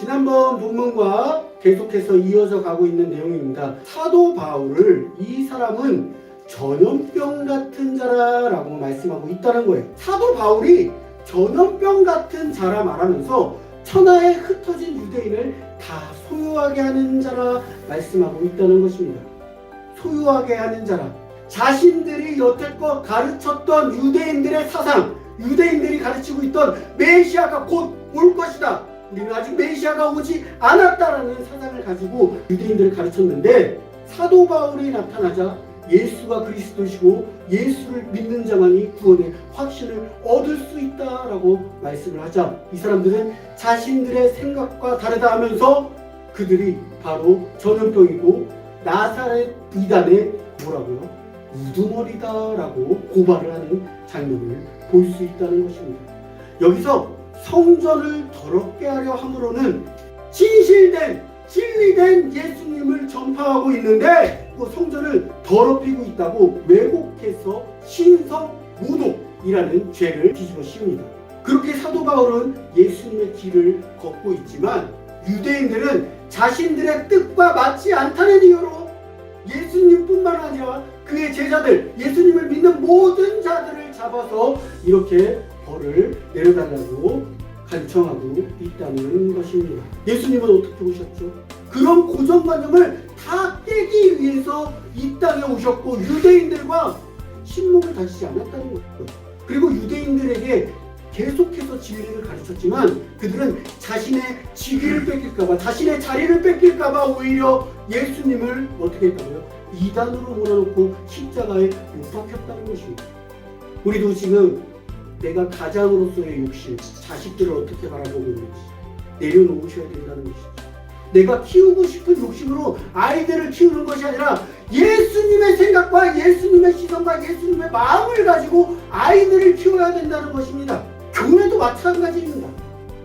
지난번 본문과 계속해서 이어져 가고 있는 내용입니다. 사도 바울을 이 사람은 전염병 같은 자라라고 말씀하고 있다는 거예요. 사도 바울이 전염병 같은 자라 말하면서 천하에 흩어진 유대인을 다 소유하게 하는 자라 말씀하고 있다는 것입니다. 소유하게 하는 자라. 자신들이 여태껏 가르쳤던 유대인들의 사상, 유대인들이 가르치고 있던 메시아가 곧 올 것이다. 우리는 아직 메시아가 오지 않았다라는 사상을 가지고 유대인들을 가르쳤는데 사도 바울이 나타나자 예수가 그리스도시고 예수를 믿는 자만이 구원의 확신을 얻을 수 있다라고 말씀을 하자 이 사람들은 자신들의 생각과 다르다 하면서 그들이 바로 전염병이고 나사렛 이단의 뭐라고요? 우두머리다라고 고발을 하는 장면을 볼 수 있다는 것입니다. 여기서 성전을 더럽게 하려 함으로는 진리된 예수님을 전파하고 있는데 그 성전을 더럽히고 있다고 왜곡해서 신성모독이라는 죄를 뒤집어 씌웁니다. 그렇게 사도 바울은 예수님의 길을 걷고 있지만 유대인들은 자신들의 뜻과 맞지 않다는 이유로 예수님뿐만 아니라 그의 제자들, 예수님을 믿는 모든 자들을 잡아서 이렇게 벌을 내려달라고 간청하고 있다는 것입니다. 예수님은 어떻게 오셨죠? 그런 고정관념을 다 깨기 위해서 이 땅에 오셨고 유대인들과 친목을 다지지 않았다는 거예요. 그리고 유대인들에게 계속해서 진리를 가르쳤지만 그들은 자신의 직위를 뺏길까봐, 자신의 자리를 뺏길까봐 오히려 예수님을 어떻게 했다고요? 이단으로 몰아놓고 십자가에 못 박혔다는 것입니다. 우리도 지금 내가 가장으로서의 욕심, 자식들을 어떻게 바라보고 있는지 내려놓으셔야 된다는 것이죠. 내가 키우고 싶은 욕심으로 아이들을 키우는 것이 아니라 예수님의 생각과 예수님의 시선과 예수님의 마음을 가지고 아이들을 키워야 된다는 것입니다. 교회도 마찬가지입니다.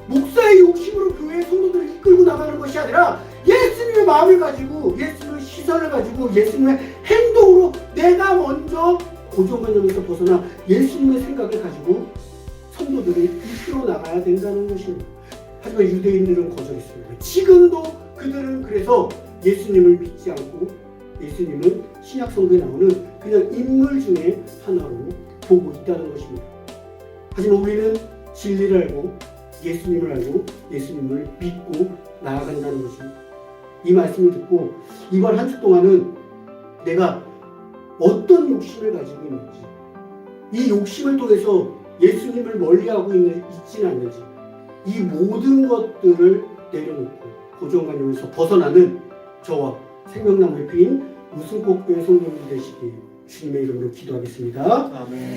목사의 욕심으로 교회의 성도들을 이끌고 나가는 것이 아니라 예수님의 마음을 가지고 예수님의 시선을 가지고 예수님의 행동으로 내가 먼저 고정관념에서 벗어나 예수님의 생각을 가지고 성도들을 이끌어 나가야 된다는 것입니다. 하지만 유대인들은 거절했습니다. 지금도 그들은 그래서 예수님을 믿지 않고 예수님은 신약성경에 나오는 그냥 인물 중에 하나로 보고 있다는 것입니다. 하지만 우리는 진리를 알고 예수님을 알고 예수님을 믿고 나아간다는 것입니다. 이 말씀을 듣고 이번 한 주 동안은 내가 어떤 욕심을 가지고 있는지, 이 욕심을 통해서 예수님을 멀리하고 있지는 않는지, 이 모든 것들을 내려놓고 고정관념에서 벗어나는 저와 생명나무의 피인 웃음꽃교회 성도님들 되시길 주님의 이름으로 기도하겠습니다. 아멘.